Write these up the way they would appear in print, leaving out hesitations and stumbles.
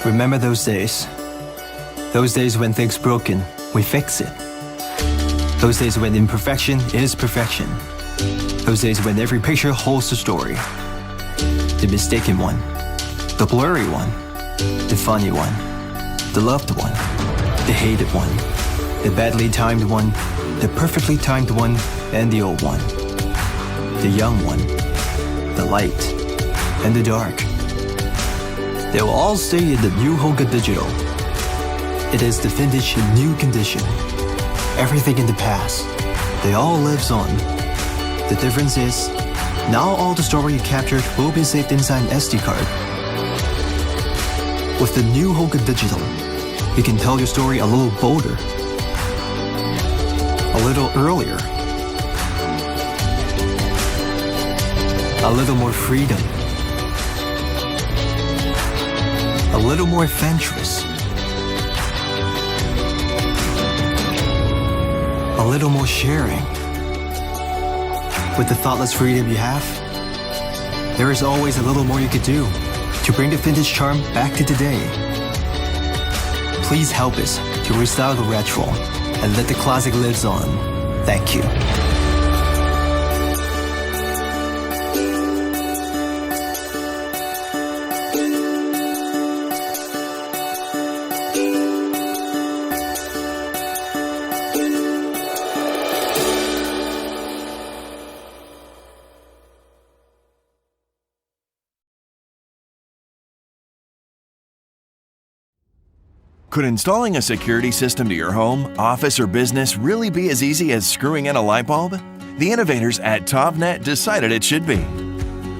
Remember those days? Those days when things broken, we fix it. Those days when imperfection is perfection. Those days when every picture holds a story. The mistaken one, the blurry one, the funny one, the loved one, the hated one, the badly timed one, the perfectly timed one, and the old one. The young one, the light, and the dark. They will all stay in the new Hoga Digital. It is the vintage in new condition. Everything in the past, they all lives on. The difference is, now all the story you captured will be saved inside an SD card. With the new Hoga Digital, you can tell your story a little bolder, a little earlier, a little more freedom, a little more adventurous, a little more sharing. With the thoughtless freedom you have, there is always a little more you could do to bring the vintage charm back to today. Please help us to restyle the retro and let the classic live on. Thank you. Could installing a security system to your home, office, or business really be as easy as screwing in a light bulb? The innovators at TovNet decided it should be.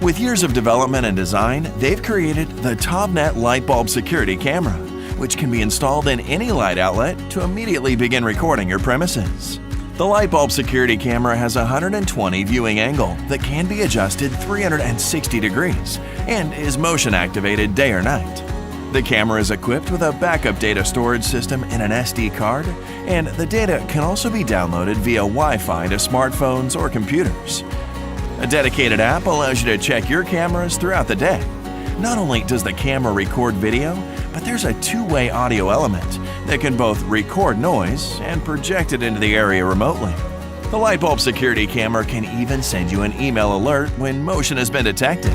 With years of development and design, they've created the TovNet Light Bulb Security Camera, which can be installed in any light outlet to immediately begin recording your premises. The light bulb security camera has a 120 viewing angle that can be adjusted 360 degrees and is motion activated day or night. The camera is equipped with a backup data storage system in an SD card, and the data can also be downloaded via Wi-Fi to smartphones or computers. A dedicated app allows you to check your cameras throughout the day. Not only does the camera record video, but there's a two-way audio element that can both record noise and project it into the area remotely. The light bulb security camera can even send you an email alert when motion has been detected.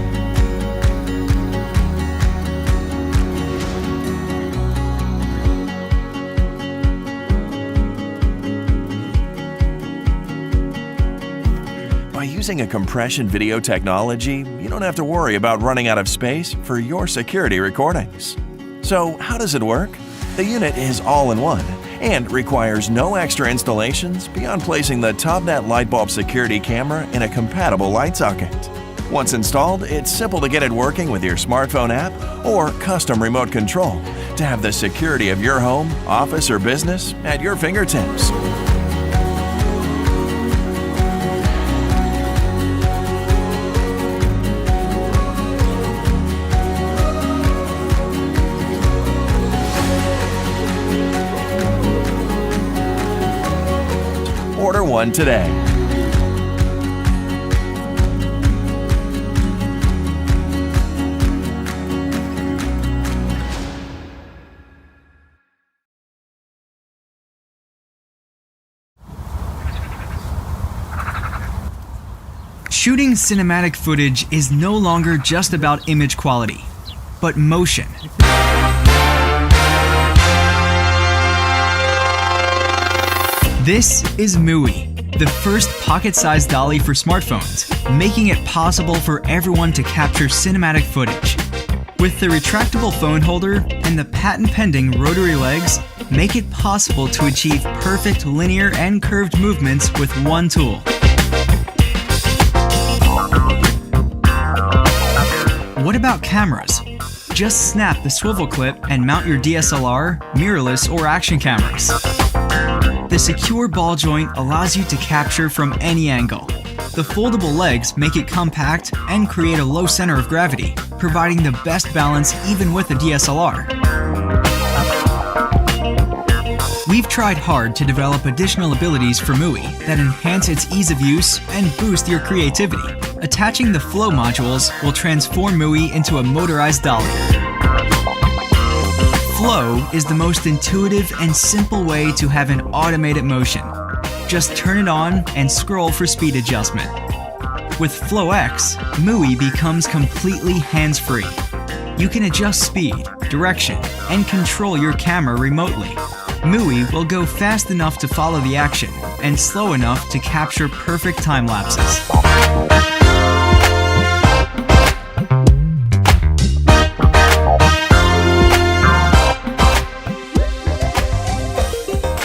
By using a compression video technology, you don't have to worry about running out of space for your security recordings. So how does it work? The unit is all-in-one and requires no extra installations beyond placing the TovNet light bulb security camera in a compatible light socket. Once installed, it's simple to get it working with your smartphone app or custom remote control to have the security of your home, office, or business at your fingertips. Order one today. Shooting cinematic footage is no longer just about image quality, but motion. This is MUI, the first pocket-sized dolly for smartphones, making it possible for everyone to capture cinematic footage. With the retractable phone holder and the patent-pending rotary legs, make it possible to achieve perfect linear and curved movements with one tool. What about cameras? Just snap the swivel clip and mount your DSLR, mirrorless, or action cameras. The secure ball joint allows you to capture from any angle. The foldable legs make it compact and create a low center of gravity, providing the best balance even with a DSLR. We've tried hard to develop additional abilities for MUI that enhance its ease of use and boost your creativity. Attaching the Flow modules will transform MUI into a motorized dolly. Flow is the most intuitive and simple way to have an automated motion. Just turn it on and scroll for speed adjustment. With Flow X, MUI becomes completely hands-free. You can adjust speed, direction, and control your camera remotely. MUI will go fast enough to follow the action and slow enough to capture perfect time lapses.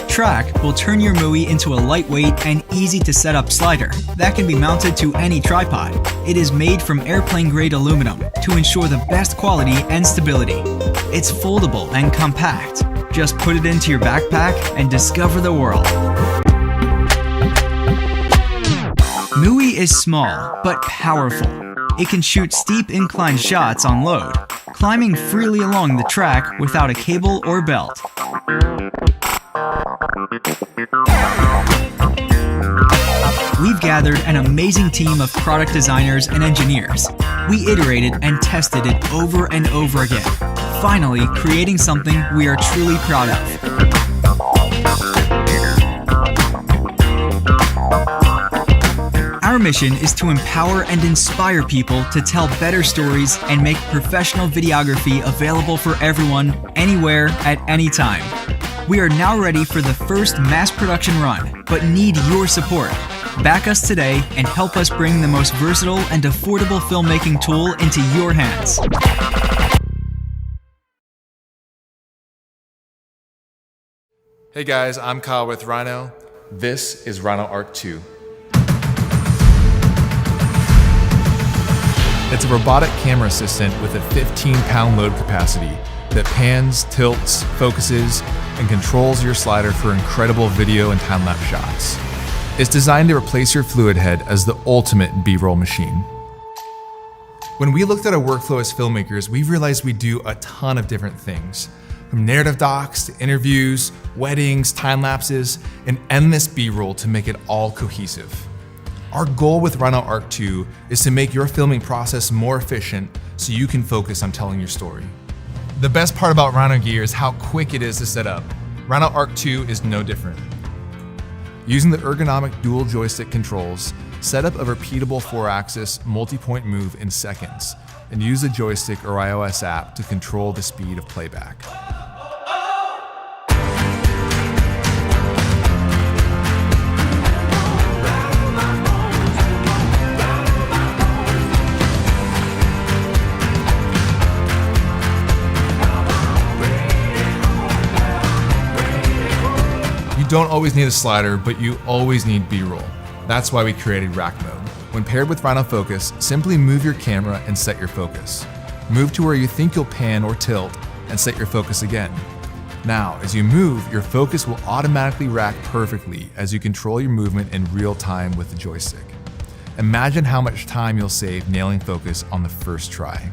Track will turn your MUI into a lightweight and easy to set up slider that can be mounted to any tripod. It is made from airplane-grade aluminum to ensure the best quality and stability. It's foldable and compact. Just put it into your backpack and discover the world. MUI is small but powerful. It can shoot steep incline shots on load, climbing freely along the track without a cable or belt. We've gathered an amazing team of product designers and engineers. We iterated and tested it over and over again, finally creating something we are truly proud of. Our mission is to empower and inspire people to tell better stories and make professional videography available for everyone, anywhere, at any time. We are now ready for the first mass production run, but need your support. Back us today and help us bring the most versatile and affordable filmmaking tool into your hands. Hey guys, I'm Kyle with Rhino. This is Rhino Arc 2. It's a robotic camera assistant with a 15-pound load capacity that pans, tilts, focuses, and controls your slider for incredible video and time-lapse shots. It's designed to replace your fluid head as the ultimate B-roll machine. When we looked at our workflow as filmmakers, we realized we do a ton of different things, from narrative docs to interviews, weddings, time-lapses, and endless B-roll to make it all cohesive. Our goal with Rhino Arc 2 is to make your filming process more efficient so you can focus on telling your story. The best part about Rhino gear is how quick it is to set up. Rhino Arc 2 is no different. Using the ergonomic dual joystick controls, set up a repeatable 4-axis multi-point move in seconds, and use the joystick or iOS app to control the speed of playback. You don't always need a slider, but you always need B-roll. That's why we created Rack Mode. When paired with Rhino Focus, simply move your camera and set your focus. Move to where you think you'll pan or tilt and set your focus again. Now, as you move, your focus will automatically rack perfectly as you control your movement in real time with the joystick. Imagine how much time you'll save nailing focus on the first try.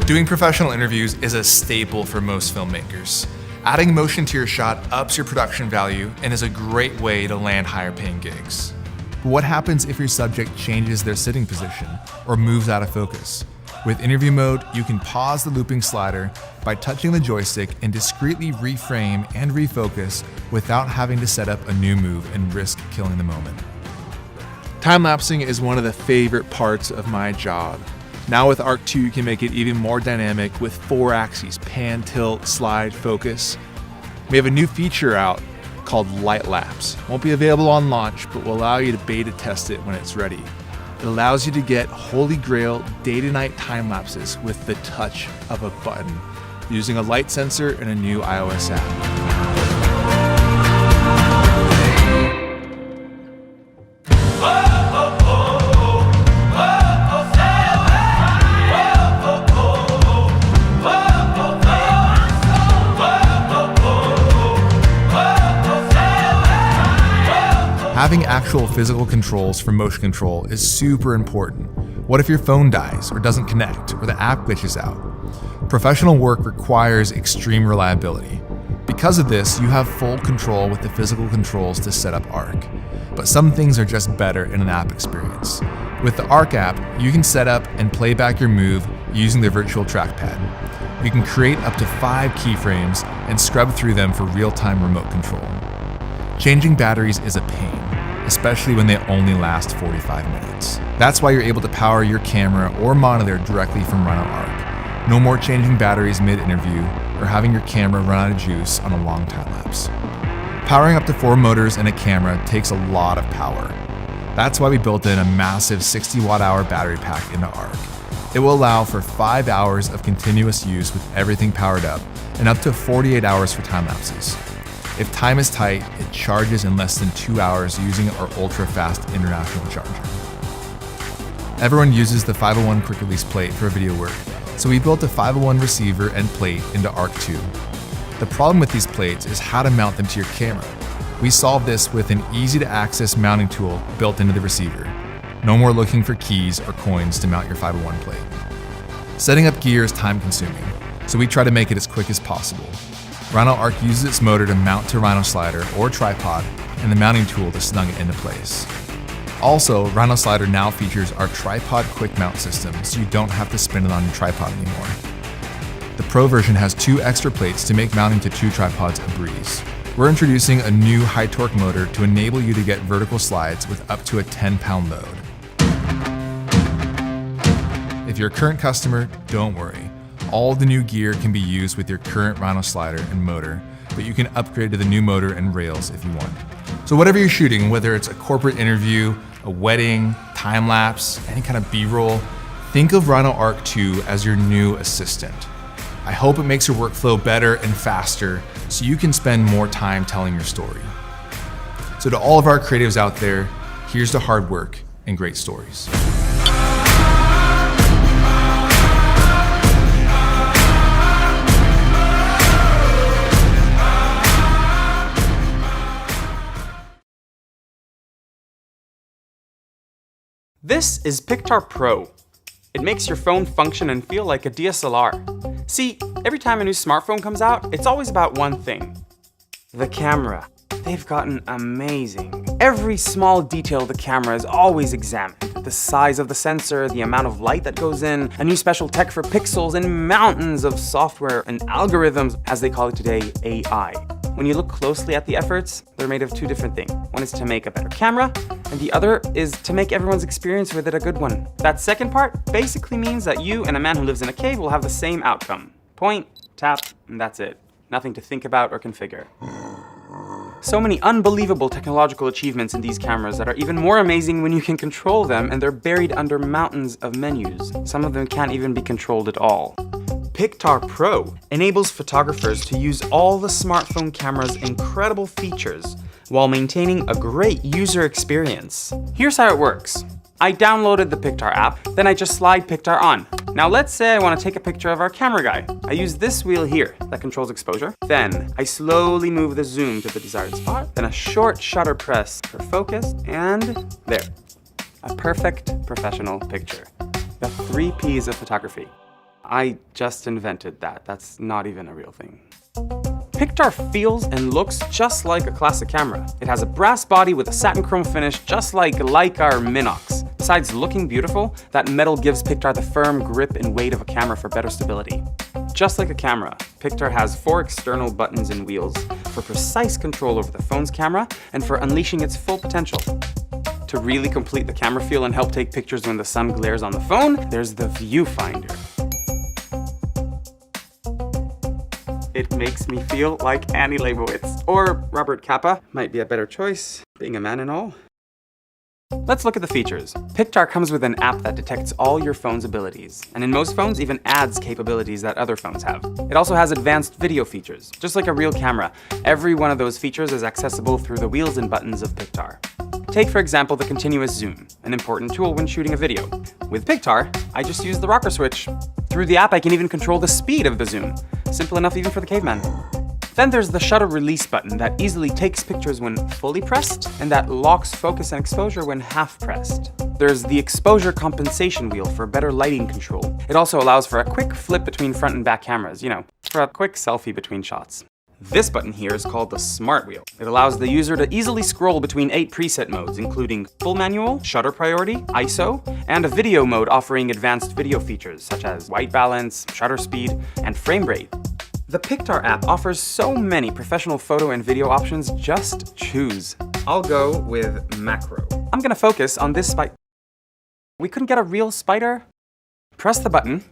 Doing professional interviews is a staple for most filmmakers. Adding motion to your shot ups your production value and is a great way to land higher paying gigs. But what happens if your subject changes their sitting position or moves out of focus? With interview mode, you can pause the looping slider by touching the joystick and discreetly reframe and refocus without having to set up a new move and risk killing the moment. Time-lapsing is one of the favorite parts of my job. Now with Arc 2, you can make it even more dynamic with 4 axes: pan, tilt, slide, focus. We have a new feature out called Light Lapse. Won't be available on launch, but will allow you to beta test it when it's ready. It allows you to get holy grail day to night time lapses with the touch of a button using a light sensor and a new iOS app. Having actual physical controls for motion control is super important. What if your phone dies or doesn't connect or the app glitches out? Professional work requires extreme reliability. Because of this, you have full control with the physical controls to set up Arc. But some things are just better in an app experience. With the Arc app, you can set up and play back your move using the virtual trackpad. You can create up to 5 keyframes and scrub through them for real-time remote control. Changing batteries is a pain, especially when they only last 45 minutes. That's why you're able to power your camera or monitor directly from Rhino Arc. No more changing batteries mid-interview or having your camera run out of juice on a long time lapse. Powering up to 4 motors and a camera takes a lot of power. That's why we built in a massive 60 watt-hour battery pack into Arc. It will allow for 5 hours of continuous use with everything powered up and up to 48 hours for time lapses. If time is tight, it charges in less than 2 hours using our ultra-fast international charger. Everyone uses the 501 quick release plate for video work, so we built a 501 receiver and plate into Arc 2. The problem with these plates is how to mount them to your camera. We solved this with an easy-to-access mounting tool built into the receiver. No more looking for keys or coins to mount your 501 plate. Setting up gear is time-consuming, so we try to make it as quick as possible. Rhino Arc uses its motor to mount to Rhino Slider or tripod, and the mounting tool to snug it into place. Also, Rhino Slider now features our tripod quick mount system, so you don't have to spin it on your tripod anymore. The Pro version has 2 extra plates to make mounting to 2 tripods a breeze. We're introducing a new high torque motor to enable you to get vertical slides with up to a 10-pound load. If you're a current customer, don't worry. All the new gear can be used with your current Rhino Slider and motor, but you can upgrade to the new motor and rails if you want. So whatever you're shooting, whether it's a corporate interview, a wedding, time-lapse, any kind of B-roll, think of Rhino Arc 2 as your new assistant. I hope it makes your workflow better and faster so you can spend more time telling your story. So to all of our creatives out there, here's to hard work and great stories. This is Pictar Pro. It makes your phone function and feel like a DSLR. See, every time a new smartphone comes out, it's always about one thing: the camera. They've gotten amazing. Every small detail of the camera is always examined. The size of the sensor, the amount of light that goes in, a new special tech for pixels, and mountains of software and algorithms, as they call it today, AI. When you look closely at the efforts, they're made of 2 different things. One is to make a better camera, and the other is to make everyone's experience with it a good one. That second part basically means that you and a man who lives in a cave will have the same outcome. Point, tap, and that's it. Nothing to think about or configure. So many unbelievable technological achievements in these cameras that are even more amazing when you can control them, and they're buried under mountains of menus. Some of them can't even be controlled at all. Pictar Pro enables photographers to use all the smartphone camera's incredible features while maintaining a great user experience. Here's how it works. I downloaded the Pictar app, then I just slide Pictar on. Now let's say I want to take a picture of our camera guy. I use this wheel here that controls exposure. Then I slowly move the zoom to the desired spot, then a short shutter press for focus, and there. A perfect professional picture. The 3 Ps of photography. I just invented that. That's not even a real thing. Pictar feels and looks just like a classic camera. It has a brass body with a satin chrome finish just like Leica or Minox. Besides looking beautiful, that metal gives Pictar the firm grip and weight of a camera for better stability. Just like a camera, Pictar has 4 external buttons and wheels for precise control over the phone's camera and for unleashing its full potential. To really complete the camera feel and help take pictures when the sun glares on the phone, there's the viewfinder. It makes me feel like Annie Leibovitz, or Robert Capa, might be a better choice, being a man and all. Let's look at the features. Pictar comes with an app that detects all your phone's abilities, and in most phones even adds capabilities that other phones have. It also has advanced video features. Just like a real camera, every one of those features is accessible through the wheels and buttons of Pictar. Take, for example, the continuous zoom, an important tool when shooting a video. With Pictar, I just use the rocker switch. Through the app, I can even control the speed of the zoom. Simple enough even for the caveman. Then there's the shutter release button that easily takes pictures when fully pressed, and that locks focus and exposure when half pressed. There's the exposure compensation wheel for better lighting control. It also allows for a quick flip between front and back cameras, for a quick selfie between shots. This button here is called the Smart Wheel. It allows the user to easily scroll between 8 preset modes, including full manual, shutter priority, ISO, and a video mode offering advanced video features such as white balance, shutter speed, and frame rate. The Pictar app offers so many professional photo and video options, just choose. I'll go with macro. I'm gonna focus on this spider. We couldn't get a real spider? Press the button,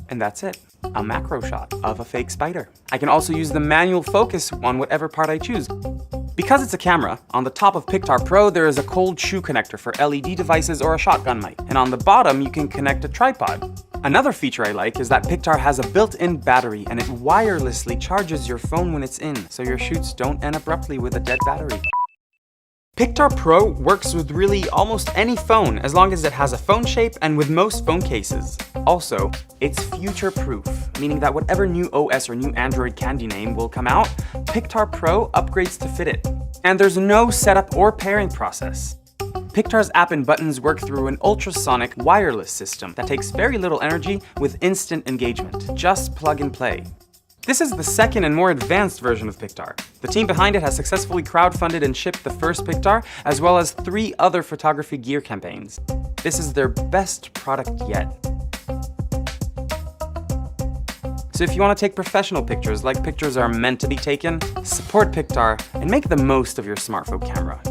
and that's it. A macro shot of a fake spider. I can also use the manual focus on whatever part I choose. Because it's a camera, on the top of Pictar Pro there is a cold shoe connector for LED devices or a shotgun mic, and on the bottom you can connect a tripod. Another feature I like is that Pictar has a built-in battery and it wirelessly charges your phone when it's in, so your shoots don't end abruptly with a dead battery. Pictar Pro works with really almost any phone as long as it has a phone shape and with most phone cases. Also, it's future-proof, meaning that whatever new OS or new Android candy name will come out, Pictar Pro upgrades to fit it. And there's no setup or pairing process. Pictar's app and buttons work through an ultrasonic wireless system that takes very little energy with instant engagement. Just plug and play. This is the second and more advanced version of Pictar. The team behind it has successfully crowdfunded and shipped the first Pictar, as well as 3 other photography gear campaigns. This is their best product yet. So if you want to take professional pictures like pictures are meant to be taken, support Pictar and make the most of your smartphone camera.